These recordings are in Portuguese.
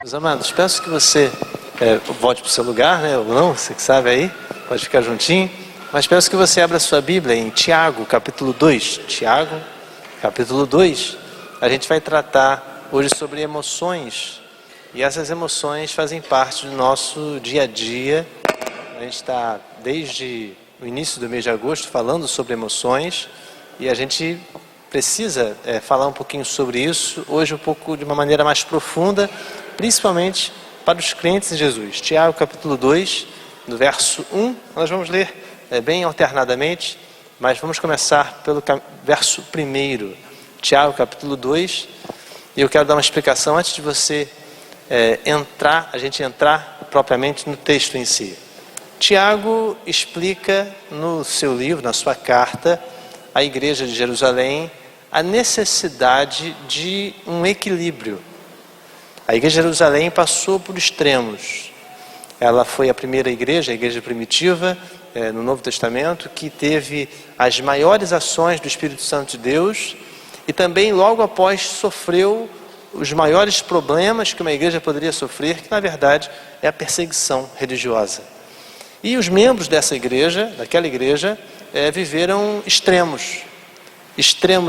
Meus amados, peço que você volte para o seu lugar, né? Ou não, você que sabe aí, pode ficar juntinho. Mas peço que você abra a sua Bíblia em Tiago, capítulo 2. Tiago, capítulo 2. A gente vai tratar hoje sobre emoções. E essas emoções fazem parte do nosso dia a dia. A gente está desde o início do mês de agosto falando sobre emoções. E a gente precisa falar um pouquinho sobre isso, hoje um pouco de uma maneira mais profunda, principalmente para os crentes em Jesus. Tiago capítulo 2, do verso 1, nós vamos ler bem alternadamente, mas vamos começar pelo verso 1. Tiago capítulo 2, e eu quero dar uma explicação antes de você a gente entrar propriamente no texto em si. Tiago explica no seu livro, na sua carta, à igreja de Jerusalém, a necessidade de um equilíbrio. A igreja de Jerusalém passou por extremos. Ela foi a primeira igreja, a igreja primitiva, no Novo Testamento, que teve as maiores ações do Espírito Santo de Deus e também logo após sofreu os maiores problemas que uma igreja poderia sofrer, que na verdade é a perseguição religiosa. E os membros dessa igreja, daquela igreja, viveram extremos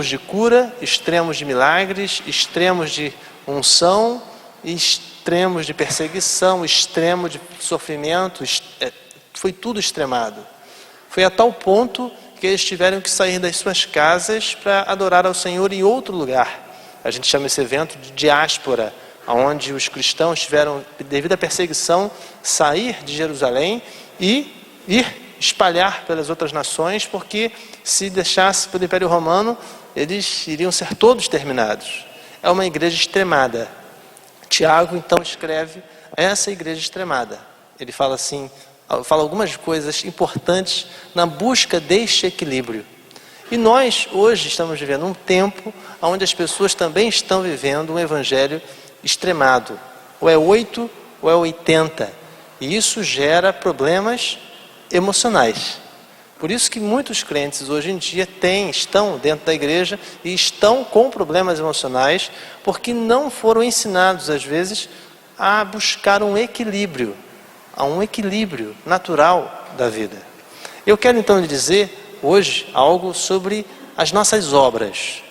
de cura, extremos de milagres, extremos de unção, extremos de perseguição, extremo de sofrimento, foi tudo extremado. Foi a tal ponto que eles tiveram que sair das suas casas para adorar ao Senhor em outro lugar. A gente chama esse evento de diáspora, onde os cristãos tiveram, devido à perseguição, sair de Jerusalém e ir espalhar pelas outras nações, porque se deixasse pelo Império Romano, eles iriam ser todos exterminados. É uma igreja extremada. Tiago então escreve essa igreja extremada. Ele fala assim, fala algumas coisas importantes na busca deste equilíbrio. E nós hoje estamos vivendo um tempo onde as pessoas também estão vivendo um evangelho extremado. Ou é 8 ou é 80. E isso gera problemas emocionais. Por isso que muitos crentes hoje em dia estão dentro da igreja e estão com problemas emocionais, porque não foram ensinados às vezes a buscar um equilíbrio natural da vida. Eu quero então lhe dizer hoje algo sobre as nossas obras.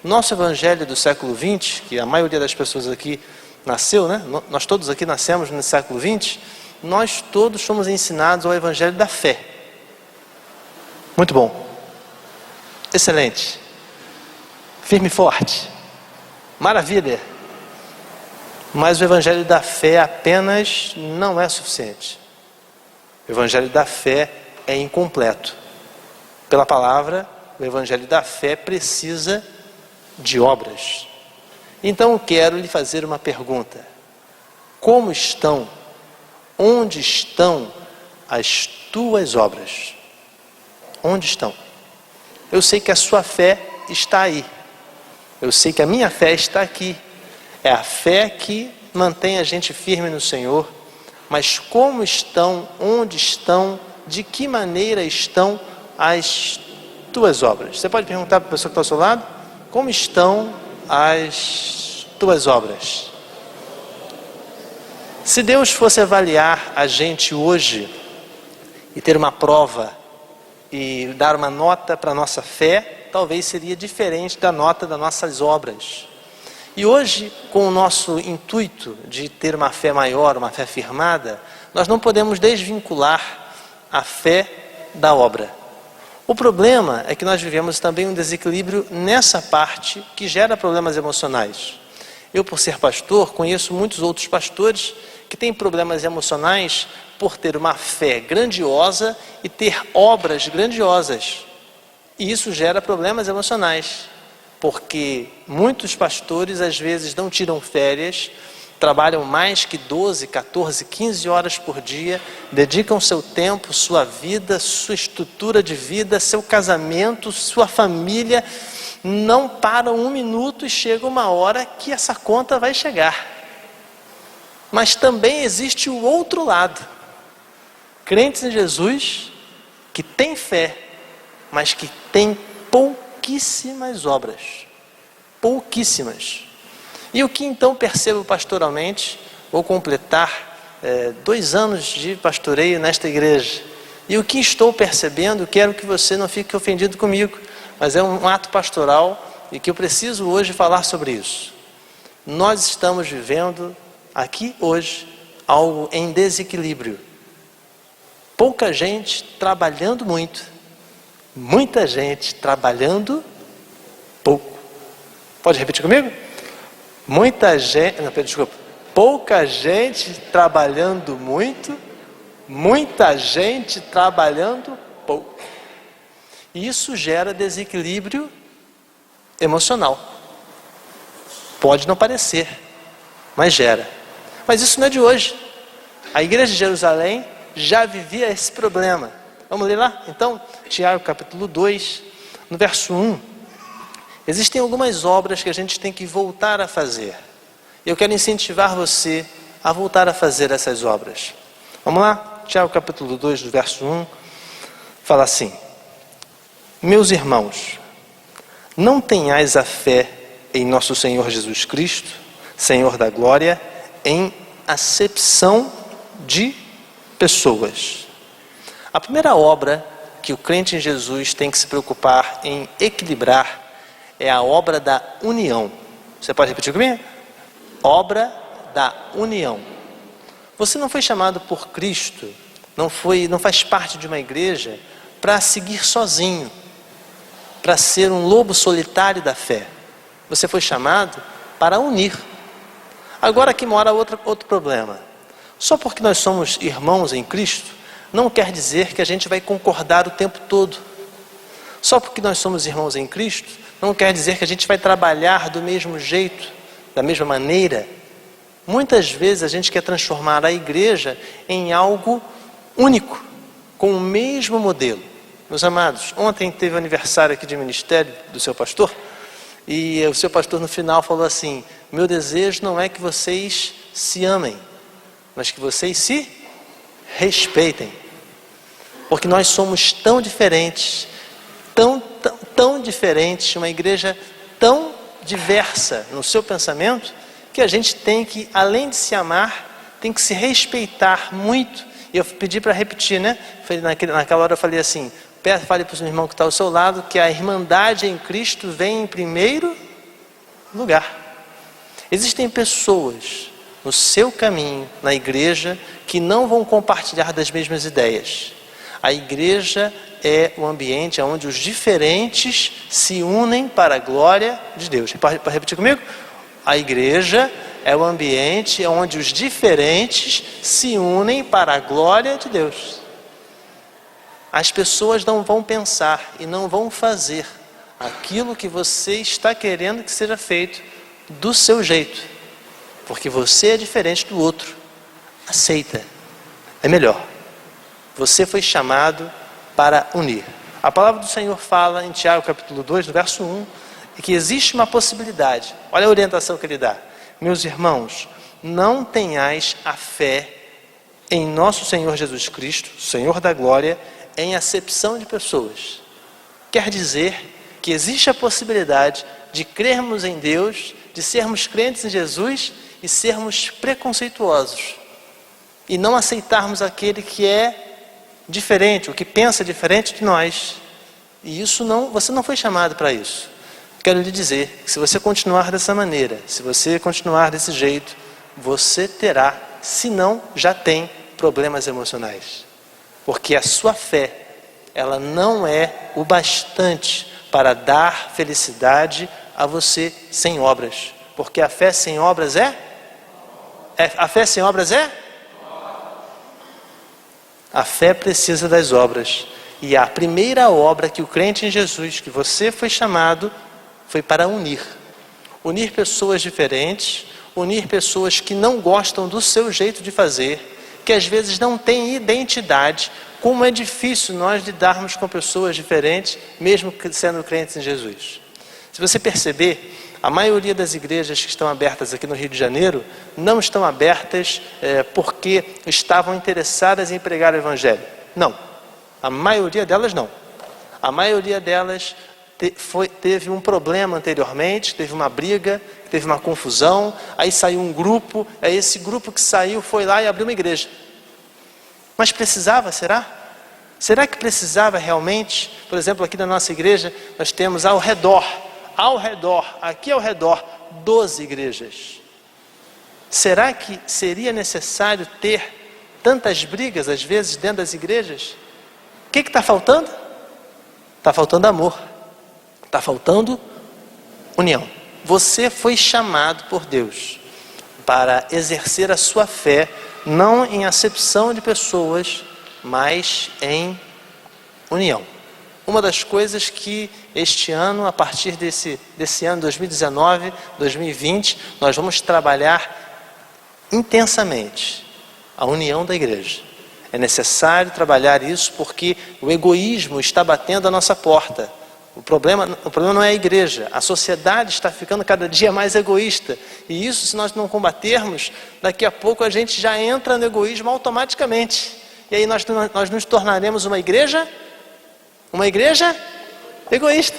Nosso evangelho do século XX, que a maioria das pessoas aqui nasceu, né? Nós todos aqui nascemos no século XX, nós todos somos ensinados ao evangelho da fé. Muito bom. Excelente. Firme e forte. Maravilha. Mas o evangelho da fé apenas não é suficiente. O evangelho da fé é incompleto. Pela palavra, o evangelho da fé precisa de obras. Então eu quero lhe fazer uma pergunta. Onde estão as tuas obras? Onde estão? Eu sei que a sua fé está aí. Eu sei que a minha fé está aqui. É a fé que mantém a gente firme no Senhor. Mas como estão, onde estão, de que maneira estão as tuas obras? Você pode perguntar para a pessoa que está ao seu lado? Como estão as tuas obras? Se Deus fosse avaliar a gente hoje e ter uma prova e dar uma nota para a nossa fé, talvez seria diferente da nota das nossas obras. E hoje, com o nosso intuito de ter uma fé maior, uma fé firmada, nós não podemos desvincular a fé da obra. O problema é que nós vivemos também um desequilíbrio nessa parte que gera problemas emocionais. Eu, por ser pastor, conheço muitos outros pastores que têm problemas emocionais por ter uma fé grandiosa e ter obras grandiosas. E isso gera problemas emocionais, porque muitos pastores às vezes não tiram férias, trabalham mais que 12, 14, 15 horas por dia, dedicam seu tempo, sua vida, sua estrutura de vida, seu casamento, sua família, não param um minuto e chega uma hora que essa conta vai chegar. Mas também existe o outro lado. Crentes em Jesus que têm fé, mas que têm pouquíssimas obras. Pouquíssimas. E o que então percebo pastoralmente vou completar 2 anos de pastoreio nesta igreja. E o que estou percebendo, quero que você não fique ofendido comigo, mas é um ato pastoral e que eu preciso hoje falar sobre isso. Nós estamos vivendo aqui hoje algo em desequilíbrio. Pouca gente trabalhando muito, muita gente trabalhando pouco. Pode repetir comigo? Pouca gente trabalhando muito, muita gente trabalhando pouco. E isso gera desequilíbrio emocional. Pode não parecer, mas gera. Mas isso não é de hoje. A igreja de Jerusalém já vivia esse problema. Vamos ler lá? Então, Tiago capítulo 2, no verso 1. Existem algumas obras que a gente tem que voltar a fazer. Eu quero incentivar você a voltar a fazer essas obras. Vamos lá? Tiago capítulo 2, do verso 1, fala assim: Meus irmãos, não tenhais a fé em nosso Senhor Jesus Cristo, Senhor da glória, em acepção de pessoas. A primeira obra que o crente em Jesus tem que se preocupar em equilibrar é a obra da união. Você pode repetir comigo? Obra da união. Você não foi chamado por Cristo, não faz parte de uma igreja para seguir sozinho, para ser um lobo solitário da fé. Você foi chamado para unir. Agora aqui mora outro problema. Só porque nós somos irmãos em Cristo, não quer dizer que a gente vai concordar o tempo todo. Só porque nós somos irmãos em Cristo, não quer dizer que a gente vai trabalhar do mesmo jeito, da mesma maneira. Muitas vezes a gente quer transformar a igreja em algo único, com o mesmo modelo. Meus amados, ontem teve o aniversário aqui de ministério do seu pastor, e o seu pastor no final falou assim: meu desejo não é que vocês se amem, mas que vocês se respeitem. Porque nós somos tão diferentes, tão diferentes, uma igreja tão diversa no seu pensamento, que a gente tem que, além de se amar, tem que se respeitar muito. E eu pedi para repetir, né? Naquela hora eu falei assim: fale para o seu irmão que está ao seu lado que a irmandade em Cristo vem em primeiro lugar. Existem pessoas no seu caminho, na igreja, que não vão compartilhar das mesmas ideias. A igreja é o ambiente onde os diferentes se unem para a glória de Deus. Pode repetir comigo? A igreja é o ambiente onde os diferentes se unem para a glória de Deus. As pessoas não vão pensar e não vão fazer aquilo que você está querendo que seja feito do seu jeito, porque você é diferente do outro. Aceita, é melhor. Você foi chamado para unir. A palavra do Senhor fala em Tiago capítulo 2, no verso 1, que existe uma possibilidade. Olha a orientação que ele dá: meus irmãos, não tenhais a fé em nosso Senhor Jesus Cristo, Senhor da glória, em acepção de pessoas. Quer dizer que existe a possibilidade de crermos em Deus, de sermos crentes em Jesus e sermos preconceituosos e não aceitarmos aquele que é diferente, o que pensa diferente de nós. E isso você não foi chamado para isso. Quero lhe dizer que se você continuar dessa maneira, se você continuar desse jeito, você terá, se não já tem, problemas emocionais. Porque a sua fé, ela não é o bastante para dar felicidade a você sem obras. Porque a fé sem obras a fé sem obras é? A fé precisa das obras. E a primeira obra que o crente em Jesus, que você foi chamado, foi para unir. Unir pessoas diferentes, unir pessoas que não gostam do seu jeito de fazer, que às vezes não têm identidade. Como é difícil nós lidarmos com pessoas diferentes, mesmo sendo crentes em Jesus. Se você perceber, a maioria das igrejas que estão abertas aqui no Rio de Janeiro não estão abertas porque estavam interessadas em pregar o Evangelho. Não. A maioria delas não. A maioria delas teve um problema anteriormente, teve uma briga, teve uma confusão, aí saiu um grupo, aí esse grupo que saiu foi lá e abriu uma igreja. Mas precisava, será? Será que precisava realmente? Por exemplo, aqui na nossa igreja, nós temos aqui ao redor, 12 igrejas. Será que seria necessário ter tantas brigas, às vezes, dentro das igrejas? O que está faltando? Está faltando amor. Está faltando união. Você foi chamado por Deus para exercer a sua fé, não em acepção de pessoas, mas em união. Uma das coisas que este ano, a partir desse ano 2019, 2020, nós vamos trabalhar intensamente a união da igreja. É necessário trabalhar isso porque o egoísmo está batendo à nossa porta. O problema não é a igreja, a sociedade está ficando cada dia mais egoísta. E isso, se nós não combatermos, daqui a pouco a gente já entra no egoísmo automaticamente. E aí nós nos tornaremos uma igreja egoísta.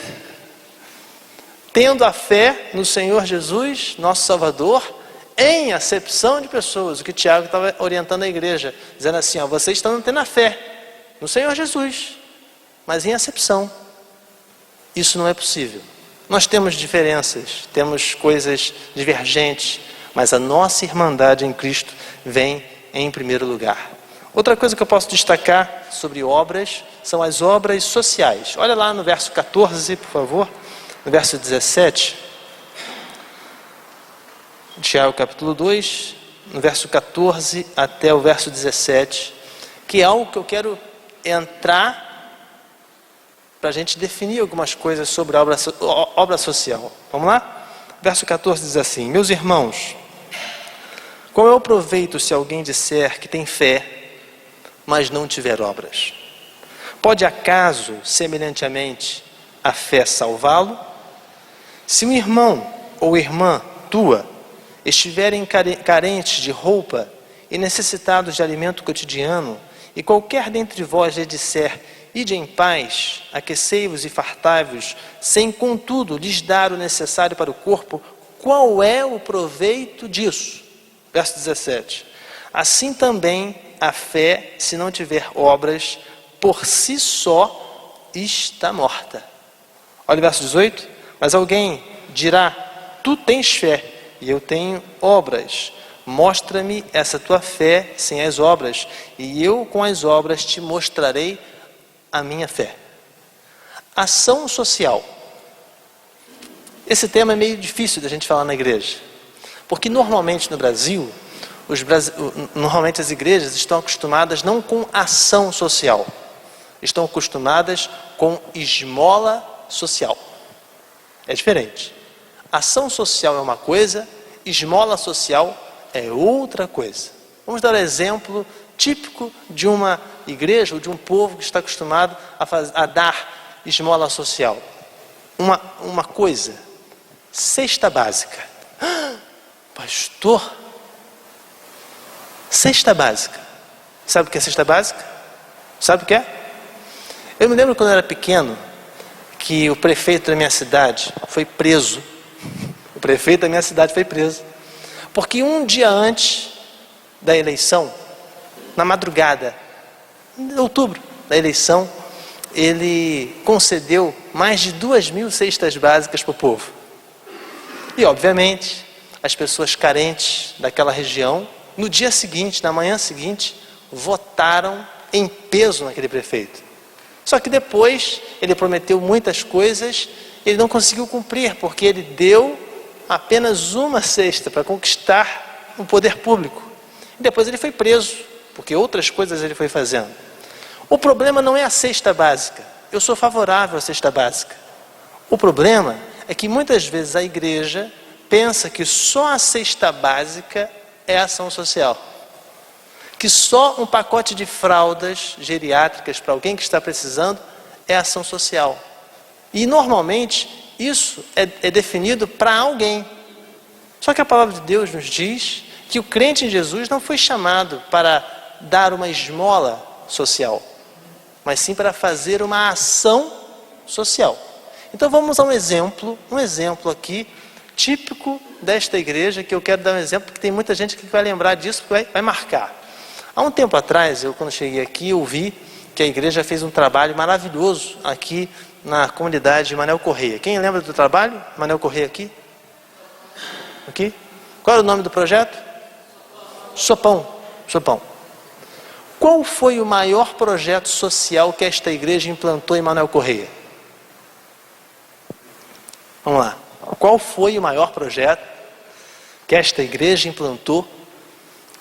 Tendo a fé no Senhor Jesus, nosso Salvador, em acepção de pessoas. O que Tiago estava orientando a igreja, dizendo assim, vocês estão tendo a fé no Senhor Jesus, mas em acepção. Isso não é possível. Nós temos diferenças, temos coisas divergentes, mas a nossa irmandade em Cristo vem em primeiro lugar. Outra coisa que eu posso destacar sobre obras são as obras sociais. Olha lá no verso 14, por favor, no verso 17, Tiago capítulo 2, no verso 14 até o verso 17, que é algo que eu quero entrar para a gente definir algumas coisas sobre a obra social. Vamos lá? Verso 14 diz assim: meus irmãos, qual é o proveito se alguém disser que tem fé, mas não tiver obras? Pode acaso, semelhantemente, a fé salvá-lo? Se um irmão ou irmã tua estiverem carentes de roupa e necessitados de alimento cotidiano, e qualquer dentre vós lhe disser, ide em paz, aquecei-vos e fartai-vos, sem contudo lhes dar o necessário para o corpo, qual é o proveito disso? Verso 17. Assim também a fé, se não tiver obras, por si só está morta. Olha o verso 18. Mas alguém dirá, tu tens fé e eu tenho obras. Mostra-me essa tua fé sem as obras, e eu com as obras te mostrarei a minha fé. Ação social. Esse tema é meio difícil da gente falar na igreja, porque normalmente no Brasil, normalmente as igrejas estão acostumadas não com ação social, estão acostumadas com esmola social. É diferente. Ação social é uma coisa, esmola social é outra coisa. Vamos dar um exemplo típico de uma igreja ou de um povo que está acostumado a dar esmola social. Uma coisa, cesta básica. Pastor, cesta básica. Sabe o que é cesta básica? Sabe o que é? Eu me lembro quando eu era pequeno, que o prefeito da minha cidade foi preso. O prefeito da minha cidade foi preso. Porque um dia antes da eleição, na madrugada, em outubro da eleição, ele concedeu mais de 2.000 cestas básicas para o povo. E, obviamente, as pessoas carentes daquela região, no dia seguinte, na manhã seguinte, votaram em peso naquele prefeito. Só que depois, ele prometeu muitas coisas, ele não conseguiu cumprir, porque ele deu apenas uma cesta para conquistar o poder público. E depois ele foi preso, porque outras coisas ele foi fazendo. O problema não é a cesta básica. Eu sou favorável à cesta básica. O problema é que muitas vezes a igreja pensa que só a cesta básica é ação social. Que só um pacote de fraldas geriátricas para alguém que está precisando é ação social. E normalmente isso é definido para alguém. Só que a palavra de Deus nos diz que o crente em Jesus não foi chamado para dar uma esmola social, mas sim para fazer uma ação social. Então vamos a um exemplo aqui, típico desta igreja, que eu quero dar um exemplo, porque tem muita gente que vai lembrar disso, porque vai marcar. Há um tempo atrás, quando cheguei aqui, eu vi que a igreja fez um trabalho maravilhoso aqui na comunidade de Manuel Correia. Quem lembra do trabalho? Manuel Correia aqui? Aqui? Qual era o nome do projeto? Sopão. Qual foi o maior projeto social que esta igreja implantou em Manuel Correia? Vamos lá. Qual foi o maior projeto que esta igreja implantou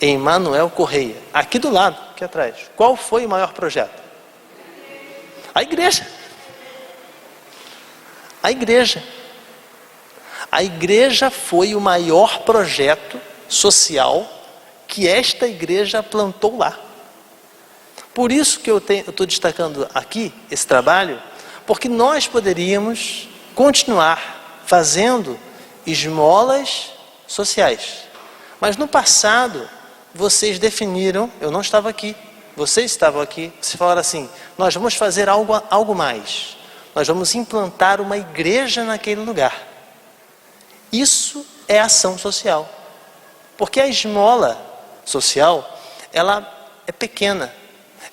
em Manuel Correia? Aqui do lado, aqui atrás. Qual foi o maior projeto? A igreja. A igreja. A igreja foi o maior projeto social que esta igreja plantou lá. Por isso que eu estou destacando aqui esse trabalho, porque nós poderíamos continuar fazendo esmolas sociais. Mas no passado, vocês definiram, eu não estava aqui, vocês estavam aqui, vocês falaram assim, nós vamos fazer algo mais. Nós vamos implantar uma igreja naquele lugar. Isso é ação social. Porque a esmola social, ela é pequena.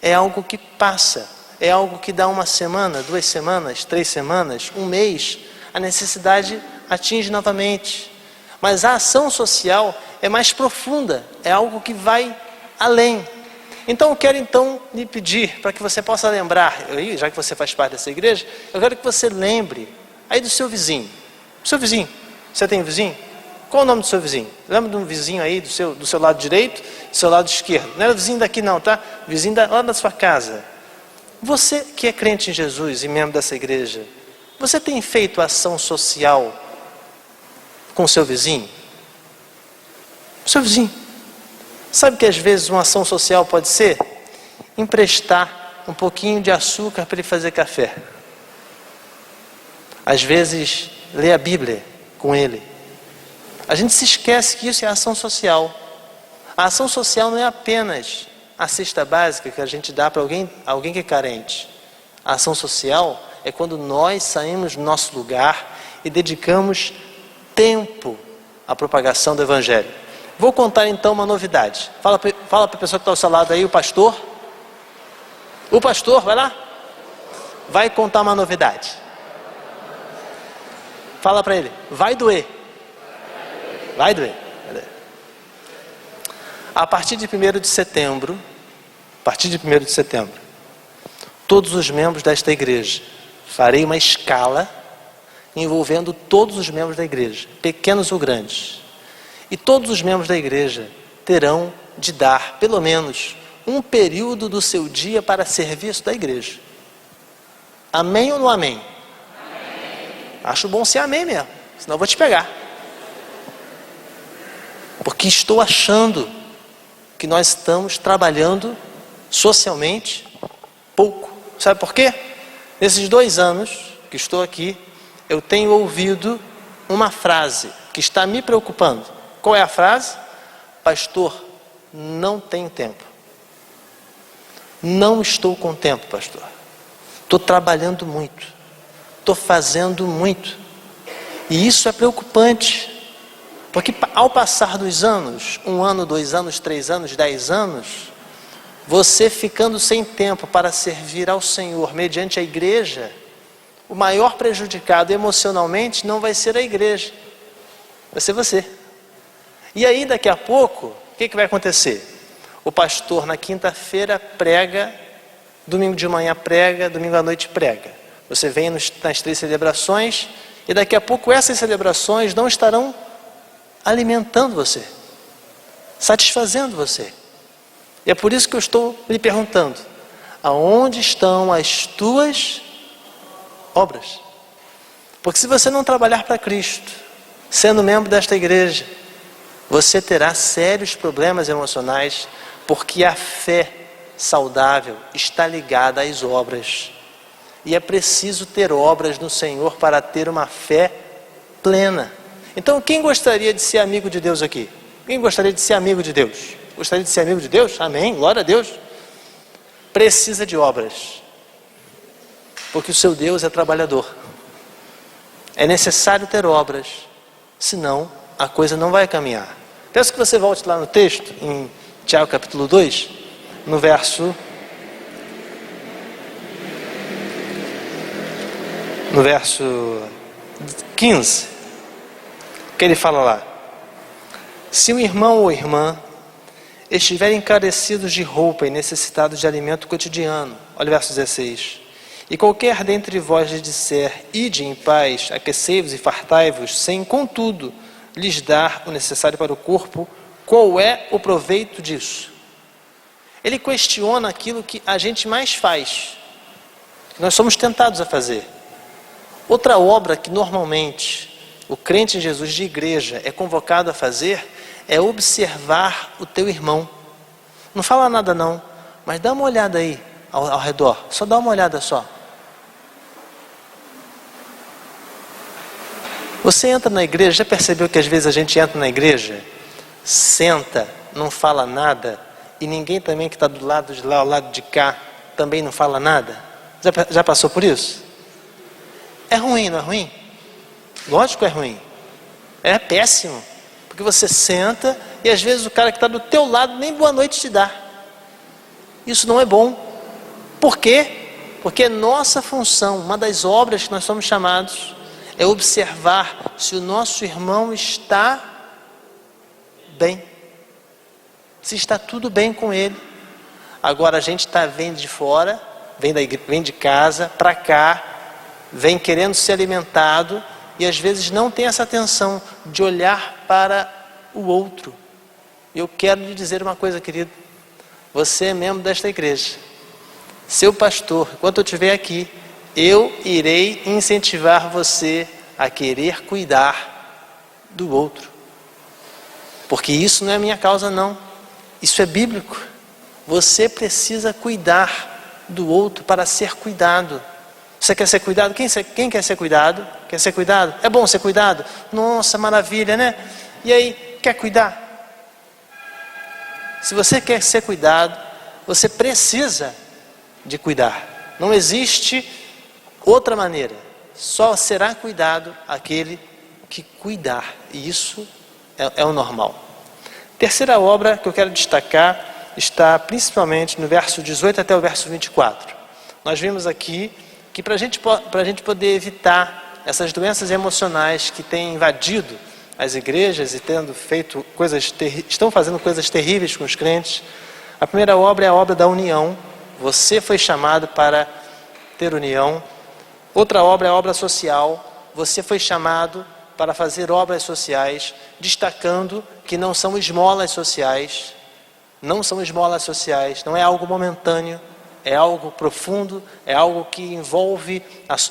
É algo que passa. É algo que dá uma semana, 2 semanas, 3 semanas, 1 mês. A necessidade atinge novamente. Mas a ação social é mais profunda. É algo que vai além. Então eu quero lhe pedir, para que você possa lembrar, já que você faz parte dessa igreja, eu quero que você lembre aí do seu vizinho. Seu vizinho, você tem um vizinho? Qual o nome do seu vizinho? Lembra de um vizinho aí do seu lado direito e do seu lado esquerdo? Não era vizinho daqui não, tá? Vizinho lá da sua casa. Você que é crente em Jesus e membro dessa igreja, você tem feito ação social com o seu vizinho? O seu vizinho. Sabe que às vezes uma ação social pode ser emprestar um pouquinho de açúcar para ele fazer café. Às vezes ler a Bíblia com ele. A gente se esquece que isso é ação social. A ação social não é apenas a cesta básica que a gente dá para alguém que é carente. A ação social é quando nós saímos do nosso lugar e dedicamos tempo à propagação do Evangelho. Vou contar então uma novidade. Fala para a pessoa que está ao seu lado aí, o pastor. O pastor, vai lá. Vai contar uma novidade. Fala para ele, vai doer. Vai doer. A partir de 1º de setembro, todos os membros desta igreja, farei uma escala envolvendo todos os membros da igreja, pequenos ou grandes. E todos os membros da igreja terão de dar, pelo menos, um período do seu dia para serviço da igreja. Amém ou não amém? Amém. Acho bom ser amém mesmo, senão eu vou te pegar. Porque estou achando que nós estamos trabalhando socialmente pouco. Sabe por quê? Nesses 2 anos que estou aqui, eu tenho ouvido uma frase que está me preocupando. Qual é a frase? Pastor, não tenho tempo. Não estou com tempo, pastor. Estou trabalhando muito. Estou fazendo muito. E isso é preocupante. Porque ao passar dos anos, 1 ano, 2 anos, 3 anos, 10 anos, você ficando sem tempo para servir ao Senhor mediante a igreja, o maior prejudicado emocionalmente não vai ser a igreja, vai ser você. E aí daqui a pouco, o que vai acontecer? O pastor na quinta-feira prega, domingo de manhã prega, domingo à noite prega. Você vem nas 3 celebrações e daqui a pouco essas celebrações não estarão alimentando você, satisfazendo você. E é por isso que eu estou lhe perguntando, aonde estão as tuas obras? Porque se você não trabalhar para Cristo, sendo membro desta igreja, você terá sérios problemas emocionais, porque a fé saudável está ligada às obras. E é preciso ter obras no Senhor para ter uma fé plena. Então, quem gostaria de ser amigo de Deus aqui? Quem gostaria de ser amigo de Deus? Gostaria de ser amigo de Deus? Amém, glória a Deus. Precisa de obras. Porque o seu Deus é trabalhador. É necessário ter obras, senão a coisa não vai caminhar. Peço que você volte lá no texto, em Tiago capítulo 2, no verso 15, que ele fala lá: se um irmão ou irmã estiverem encarecidos de roupa e necessitados de alimento cotidiano, olha o verso 16, e qualquer dentre vós lhes disser, ide em paz, aquecei-vos e fartai-vos, sem contudo lhes dar o necessário para o corpo, qual é o proveito disso? Ele questiona aquilo que a gente mais faz, que nós somos tentados a fazer. Outra obra que normalmente o crente em Jesus de igreja é convocado a fazer é observar o teu irmão. Não fala nada não, mas dá uma olhada aí ao redor, só dá uma olhada só. Você entra na igreja, já percebeu que às vezes a gente entra na igreja, senta, não fala nada, e ninguém também que está do lado de lá, ao lado de cá, também não fala nada? Já passou por isso? É ruim, não é ruim? Lógico que é ruim. É péssimo. Porque você senta e às vezes o cara que está do teu lado nem boa noite te dá. Isso não é bom. Por quê? Porque nossa função, uma das obras que nós somos chamados, é observar se o nosso irmão está bem. Se está tudo bem com ele. Agora a gente vem de fora, vem de casa para cá, vem querendo ser alimentado e às vezes não tem essa atenção de olhar para o outro. Eu quero lhe dizer uma coisa, querido. Você é membro desta igreja. Seu pastor, enquanto eu estiver aqui, eu irei incentivar você a querer cuidar do outro. Porque isso não é minha causa não. Isso é bíblico. Você precisa cuidar do outro para ser cuidado. Você quer ser cuidado? Quem quer ser cuidado? Quer ser cuidado? É bom ser cuidado? Nossa, maravilha, né? E aí, quer cuidar? Se você quer ser cuidado, você precisa de cuidar. Não existe outra maneira. Só será cuidado aquele que cuidar. E isso é o normal. Terceira obra que eu quero destacar está principalmente no verso 18 até o verso 24. Nós vimos aqui que para a gente poder evitar essas doenças emocionais que têm invadido as igrejas e estão fazendo coisas terríveis com os crentes, a primeira obra é a obra da união. Você foi chamado para ter união. Outra obra é a obra social. Você foi chamado para fazer obras sociais, destacando que não são esmolas sociais. Não são esmolas sociais, não é algo momentâneo, é algo profundo, é algo que envolve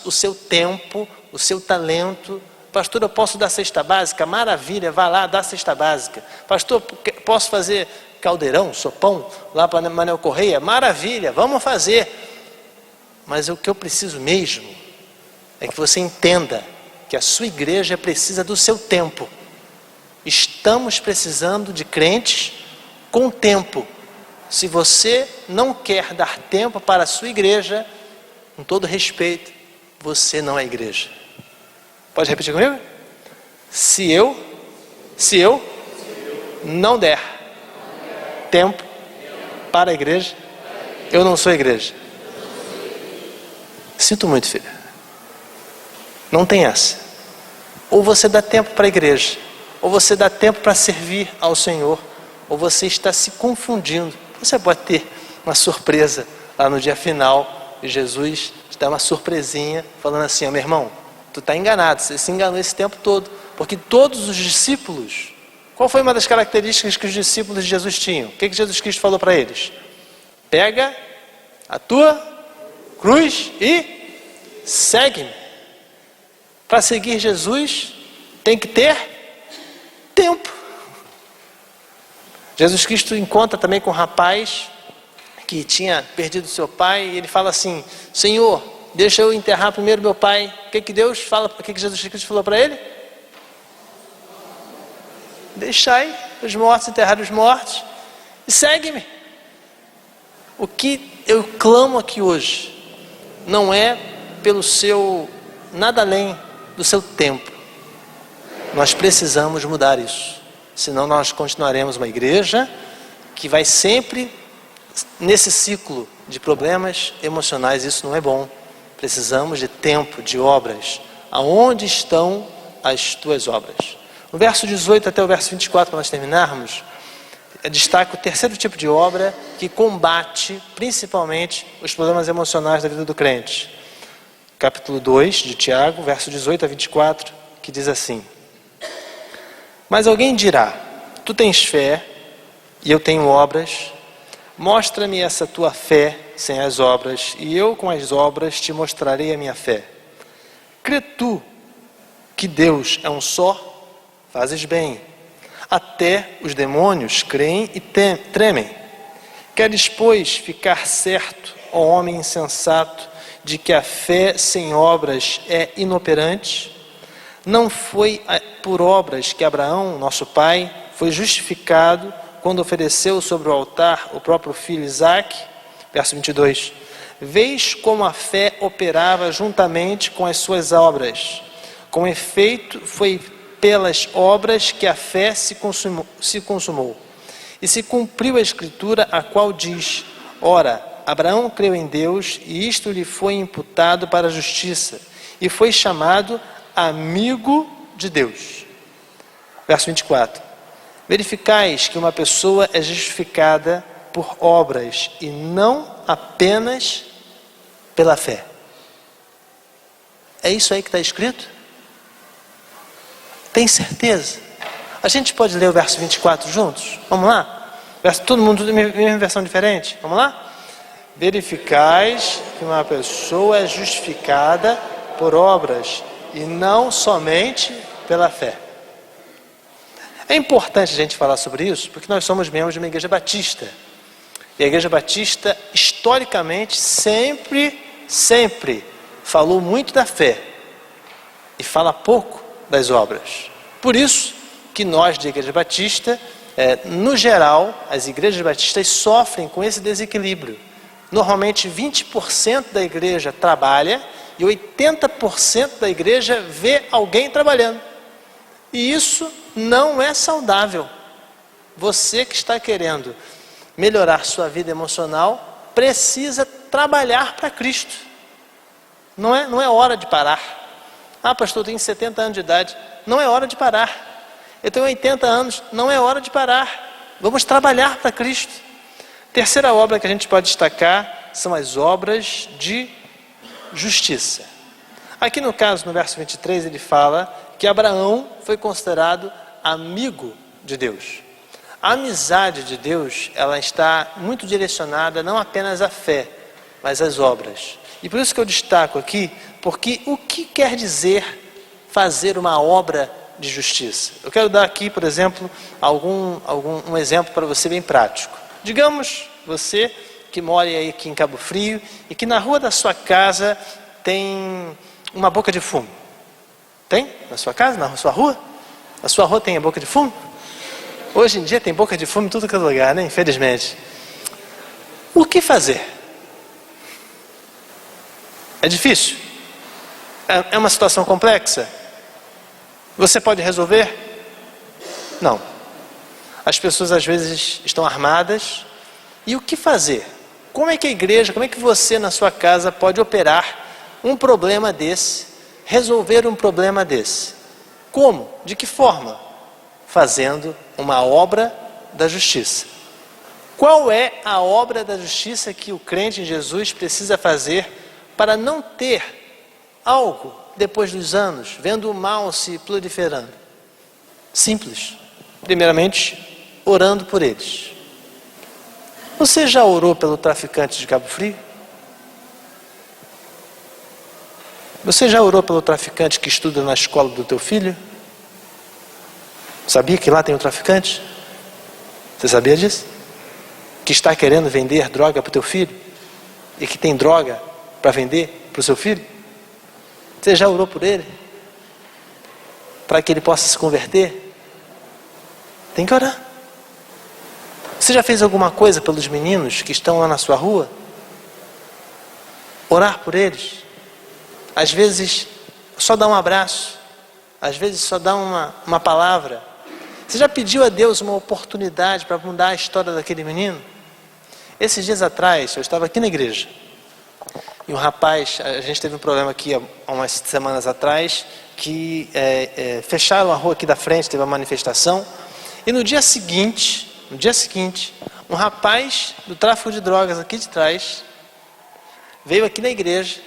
o seu tempo, o seu talento. Pastor, eu posso dar cesta básica? Maravilha, vá lá, dá cesta básica. Pastor, posso fazer caldeirão, sopão, lá para Manuel Correia? Maravilha, vamos fazer. Mas o que eu preciso mesmo é que você entenda que a sua igreja precisa do seu tempo. Estamos precisando de crentes com tempo. Se você não quer dar tempo para a sua igreja, com todo respeito, você não é igreja. Pode repetir comigo? Se eu não der tempo para a igreja, eu não sou igreja. Sinto muito, filha. Não tem essa. Ou você dá tempo para a igreja, ou você dá tempo para servir ao Senhor, ou você está se confundindo. Você pode ter uma surpresa lá no dia final, e Jesus te dá uma surpresinha, falando assim: meu irmão, tu está enganado, você se enganou esse tempo todo, porque todos os discípulos, qual foi uma das características que os discípulos de Jesus tinham? O que Jesus Cristo falou para eles? Pega a tua cruz e segue-me. Para seguir Jesus, tem que ter tempo. Jesus Cristo encontra também com um rapaz que tinha perdido seu pai, e ele fala assim: Senhor, deixa eu enterrar primeiro meu pai. O que Deus fala? O que Jesus Cristo falou para ele? Deixai os mortos enterrar os mortos e segue-me. O que eu clamo aqui hoje não é pelo seu nada além do seu tempo. Nós precisamos mudar isso. Senão nós continuaremos uma igreja que vai sempre nesse ciclo de problemas emocionais. Isso não é bom. Precisamos de tempo, de obras. Aonde estão as tuas obras? No verso 18 até o verso 24, para nós terminarmos, destaca o terceiro tipo de obra que combate principalmente os problemas emocionais da vida do crente. Capítulo 2 de Tiago, verso 18 a 24, que diz assim: Mas alguém dirá, tu tens fé e eu tenho obras, mostra-me essa tua fé sem as obras, e eu com as obras te mostrarei a minha fé. Crê tu que Deus é um só? Fazes bem. Até os demônios creem e tremem. Queres, pois, ficar certo, ó homem insensato, de que a fé sem obras é inoperante? Não foi por obras que Abraão, nosso pai, foi justificado quando ofereceu sobre o altar o próprio filho Isaque? Verso 22. Vês como a fé operava juntamente com as suas obras. Com efeito, foi pelas obras que a fé se consumou. E se cumpriu a escritura, a qual diz: Ora, Abraão creu em Deus, e isto lhe foi imputado para a justiça, e foi chamado amigo de Deus. Verso 24. Verificais que uma pessoa é justificada por obras, e não apenas pela fé. É isso aí que está escrito? Tem certeza? A gente pode ler o verso 24 juntos? Vamos lá? Todo mundo, mesma versão diferente? Vamos lá? Verificais que uma pessoa é justificada por obras e não somente pela fé. É importante a gente falar sobre isso porque nós somos membros de uma igreja batista. E a igreja batista, historicamente, sempre falou muito da fé e fala pouco das obras. Por isso que nós de igreja batista, no geral, as igrejas batistas sofrem com esse desequilíbrio. Normalmente 20% da igreja trabalha e 80% da igreja vê alguém trabalhando. E isso não é saudável. Você que está querendo melhorar sua vida emocional precisa trabalhar para Cristo. Não é hora de parar. Ah, pastor, eu tenho 70 anos de idade. Não é hora de parar. Eu tenho 80 anos. Não é hora de parar. Vamos trabalhar para Cristo. Terceira obra que a gente pode destacar são as obras de justiça. Aqui no caso, no verso 23, ele fala que Abraão foi considerado amigo de Deus. A amizade de Deus, ela está muito direcionada não apenas à fé, mas às obras. E por isso que eu destaco aqui, porque o que quer dizer fazer uma obra de justiça? Eu quero dar aqui, por exemplo, um exemplo para você bem prático. Digamos, você que mora aí aqui em Cabo Frio e que na rua da sua casa tem uma boca de fumo. Tem? Na sua casa? Na sua rua? Na sua rua tem a boca de fumo? Hoje em dia tem boca de fumo em tudo que é lugar, né? Infelizmente. O que fazer? É difícil? É uma situação complexa? Você pode resolver? Não. As pessoas às vezes estão armadas. E o que fazer? Como é que a igreja, como é que você na sua casa pode operar um problema desse, resolver um problema desse? Como? De que forma? Fazendo uma obra da justiça. Qual é a obra da justiça que o crente em Jesus precisa fazer para não ter algo depois dos anos, vendo o mal se proliferando? Simples. Primeiramente, orando por eles. Você já orou pelo traficante de Cabo Frio? Você já orou pelo traficante que estuda na escola do teu filho? Sabia que lá tem um traficante? Você sabia disso? Que está querendo vender droga para o teu filho? E que tem droga para vender para o seu filho? Você já orou por ele? Para que ele possa se converter? Tem que orar. Você já fez alguma coisa pelos meninos que estão lá na sua rua? Orar por eles. Às vezes só dá um abraço, às vezes só dá uma palavra. Você já pediu a Deus uma oportunidade para mudar a história daquele menino? Esses dias atrás, eu estava aqui na igreja, e um rapaz, a gente teve um problema aqui há umas semanas atrás, que fecharam a rua aqui da frente, teve uma manifestação, e no dia seguinte, um rapaz do tráfico de drogas aqui de trás, veio aqui na igreja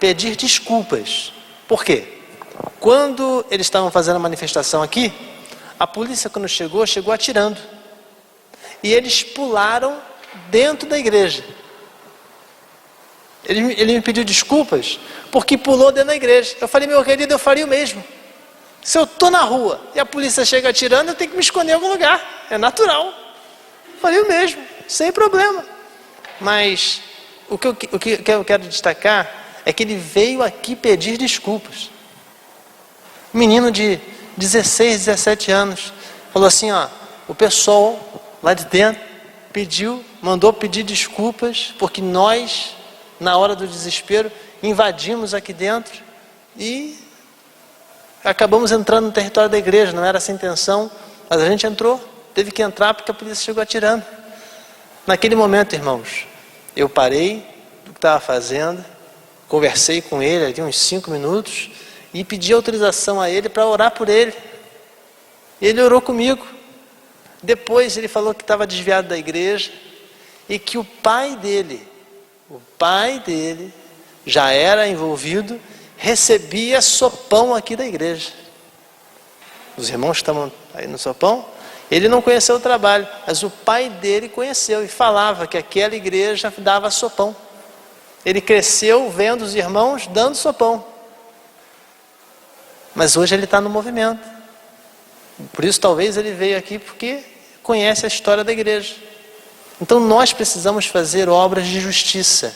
pedir desculpas. Por quê? Quando eles estavam fazendo a manifestação aqui, a polícia quando chegou atirando. E eles pularam dentro da igreja. Ele me pediu desculpas porque pulou dentro da igreja. Eu falei, meu querido, eu faria o mesmo. Se eu estou na rua e a polícia chega atirando, eu tenho que me esconder em algum lugar. É natural. Eu faria o mesmo, sem problema. Mas o que eu quero destacar é que ele veio aqui pedir desculpas. Um menino de 16, 17 anos falou assim, o pessoal lá de dentro mandou pedir desculpas porque nós, na hora do desespero, invadimos aqui dentro e acabamos entrando no território da igreja. Não era essa a intenção, mas a gente entrou, teve que entrar porque a polícia chegou atirando. Naquele momento, irmãos, eu parei do que estava fazendo, conversei com ele ali uns 5 minutos e pedi autorização a ele para orar por ele. Ele orou comigo. Depois ele falou que estava desviado da igreja e que o pai dele já era envolvido, recebia sopão aqui da igreja. Os irmãos que estavam aí no sopão, ele não conheceu o trabalho, mas o pai dele conheceu e falava que aquela igreja dava sopão. Ele cresceu vendo os irmãos dando sopão. Mas hoje ele está no movimento. Por isso talvez ele veio aqui porque conhece a história da igreja. Então nós precisamos fazer obras de justiça.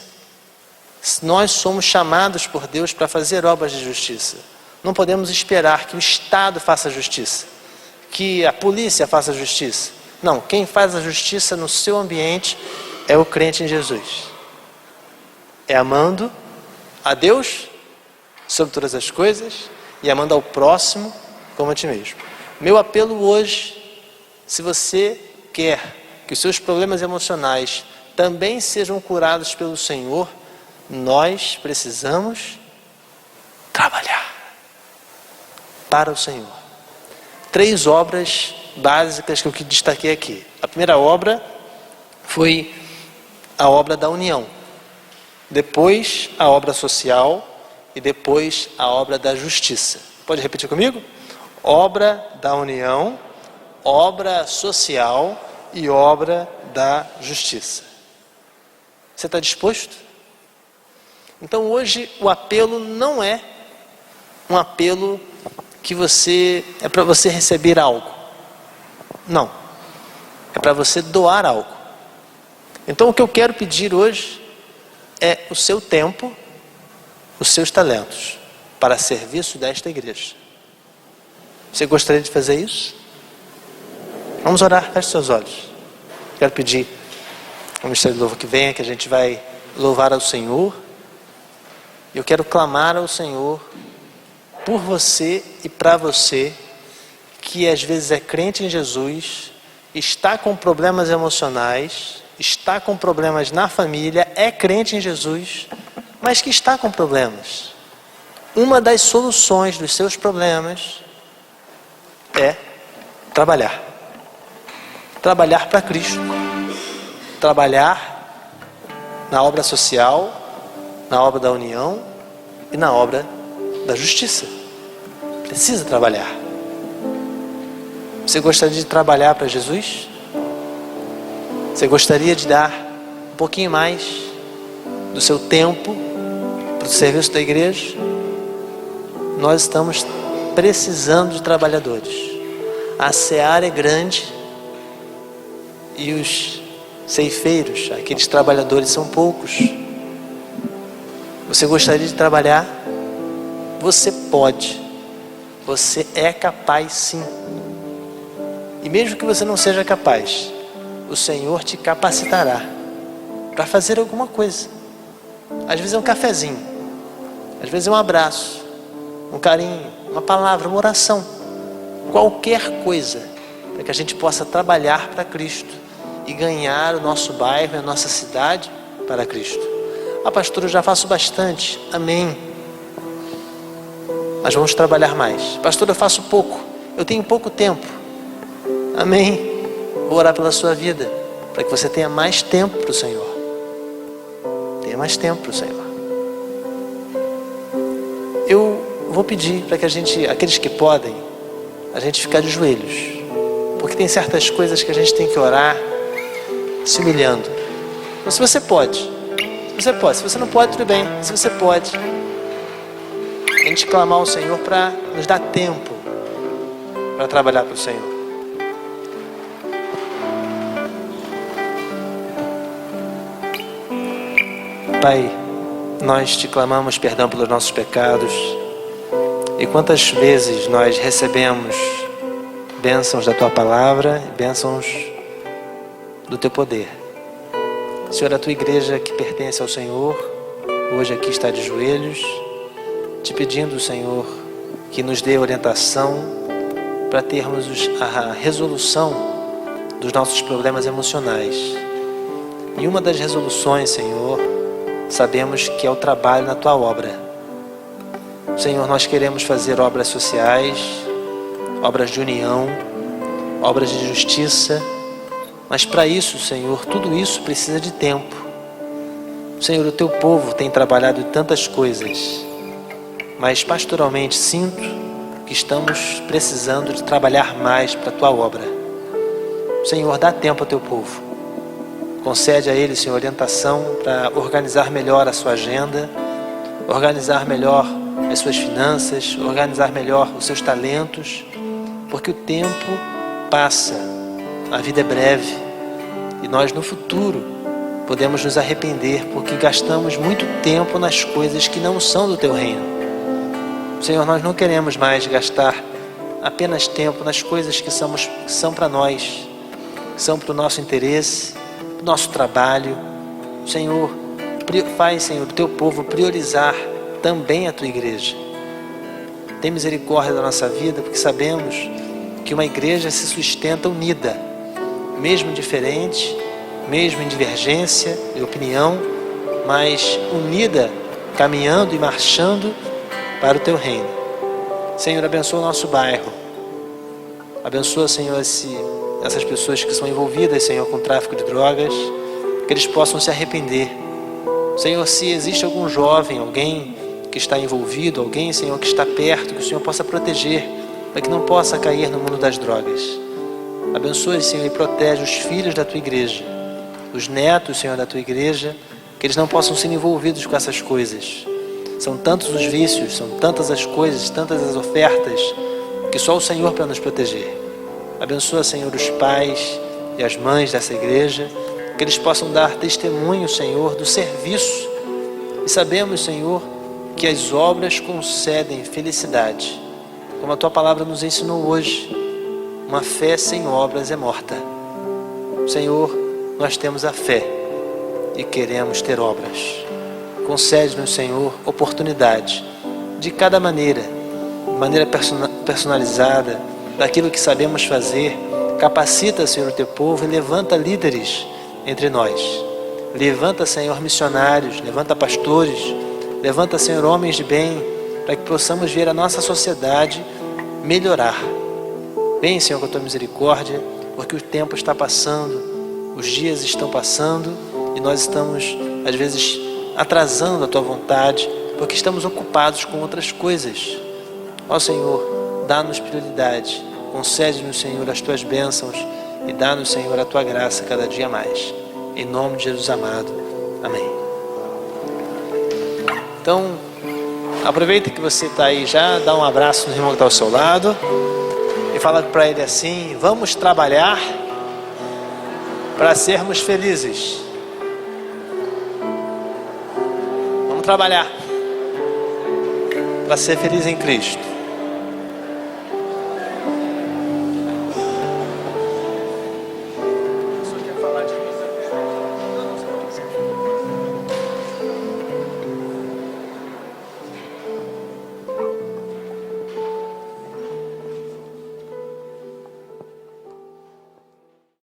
Nós somos chamados por Deus para fazer obras de justiça. Não podemos esperar que o Estado faça justiça, que a polícia faça justiça. Não, quem faz a justiça no seu ambiente é o crente em Jesus. É amando a Deus sobre todas as coisas e amando ao próximo como a ti mesmo. Meu apelo hoje, se você quer que os seus problemas emocionais também sejam curados pelo Senhor, nós precisamos trabalhar para o Senhor. 3 obras básicas que eu destaquei aqui. A primeira obra foi a obra da união. Depois a obra social e depois a obra da justiça. Pode repetir comigo? Obra da união, obra social e obra da justiça. Você está disposto? Então hoje o apelo não é um apelo que é para você receber algo. Não. É para você doar algo. Então o que eu quero pedir hoje é o seu tempo, os seus talentos, para serviço desta igreja. Você gostaria de fazer isso? Vamos orar, feche seus olhos. Quero pedir ao Ministério do Louvor que venha, que a gente vai louvar ao Senhor. Eu quero clamar ao Senhor por você e para você, que às vezes é crente em Jesus, está com problemas emocionais, está com problemas na família, é crente em Jesus, mas que está com problemas. Uma das soluções dos seus problemas é trabalhar. Trabalhar para Cristo. Trabalhar na obra social, na obra da união e na obra da justiça. Precisa trabalhar. Você gostaria de trabalhar para Jesus? Você gostaria de dar um pouquinho mais do seu tempo para o serviço da igreja? Nós estamos precisando de trabalhadores. A seara é grande e os ceifeiros, aqueles trabalhadores, são poucos. Você gostaria de trabalhar? Você pode. Você é capaz, sim. E mesmo que você não seja capaz, o Senhor te capacitará para fazer alguma coisa. Às vezes é um cafezinho, às vezes é um abraço, um carinho, uma palavra, uma oração, qualquer coisa, para que a gente possa trabalhar para Cristo e ganhar o nosso bairro e a nossa cidade para Cristo. Pastor, eu já faço bastante. Amém. Mas vamos trabalhar mais. Pastor, eu faço pouco, eu tenho pouco tempo. Amém. Vou orar pela sua vida, para que você tenha mais tempo para o Senhor. Tenha mais tempo para o Senhor. Eu vou pedir para que aqueles que podem, a gente ficar de joelhos, porque tem certas coisas que a gente tem que orar se humilhando. Então, se você pode, se você não pode, tudo bem. Se você pode, a gente clamar ao Senhor para nos dar tempo para trabalhar para o Senhor. Pai, nós te clamamos perdão pelos nossos pecados. E quantas vezes nós recebemos bênçãos da tua palavra, bênçãos do teu poder. Senhor, a tua igreja que pertence ao Senhor, hoje aqui está de joelhos, te pedindo, Senhor, que nos dê orientação para termos a resolução dos nossos problemas emocionais. E uma das resoluções, Senhor, sabemos que é o trabalho na tua obra. Senhor, nós queremos fazer obras sociais, obras de união, obras de justiça, mas para isso, Senhor, tudo isso precisa de tempo. Senhor, o teu povo tem trabalhado tantas coisas, mas pastoralmente sinto que estamos precisando de trabalhar mais para a tua obra. Senhor, dá tempo ao teu povo. Concede a eles, Senhor, orientação para organizar melhor a sua agenda, organizar melhor as suas finanças, organizar melhor os seus talentos, porque o tempo passa. A vida é breve e nós no futuro podemos nos arrepender porque gastamos muito tempo nas coisas que não são do teu reino. Senhor, nós não queremos mais gastar apenas tempo nas coisas que são para nós, que são para o nosso interesse, para o nosso trabalho. Senhor, faz, Senhor, o teu povo priorizar também a tua igreja. Tem misericórdia da nossa vida, porque sabemos que uma igreja se sustenta unida, mesmo diferente, mesmo em divergência de opinião, mas unida, caminhando e marchando para o teu reino. Senhor, abençoa o nosso bairro. Abençoa, Senhor, essas pessoas que são envolvidas, Senhor, com tráfico de drogas, que eles possam se arrepender. Senhor, se existe algum jovem, alguém que está envolvido, alguém, Senhor, que está perto, que o Senhor possa proteger, para que não possa cair no mundo das drogas. Abençoa, Senhor, e protege os filhos da tua igreja, os netos, Senhor, da tua igreja, que eles não possam ser envolvidos com essas coisas. São tantos os vícios, são tantas as coisas, tantas as ofertas, que só o Senhor para nos proteger. Abençoa, Senhor, os pais e as mães dessa igreja, que eles possam dar testemunho, Senhor, do serviço. E sabemos, Senhor, que as obras concedem felicidade, como a tua palavra nos ensinou hoje. Uma fé sem obras é morta. Senhor, nós temos a fé e queremos ter obras. Concede-nos, Senhor, oportunidade de cada maneira, de maneira personalizada, daquilo que sabemos fazer. Capacita, Senhor, o teu povo e levanta líderes entre nós. Levanta, Senhor, missionários, levanta pastores, levanta, Senhor, homens de bem, para que possamos ver a nossa sociedade melhorar. Vem, Senhor, com a tua misericórdia, porque o tempo está passando, os dias estão passando e nós estamos, às vezes, atrasando a tua vontade, porque estamos ocupados com outras coisas. Ó Senhor, dá-nos prioridade, concede-nos, Senhor, as tuas bênçãos e dá-nos, Senhor, a tua graça cada dia mais. Em nome de Jesus amado. Amém. Então, aproveita que você está aí já, dá um abraço no irmão que está ao seu lado e fala para ele assim: vamos trabalhar para sermos felizes. Vamos trabalhar para ser feliz em Cristo.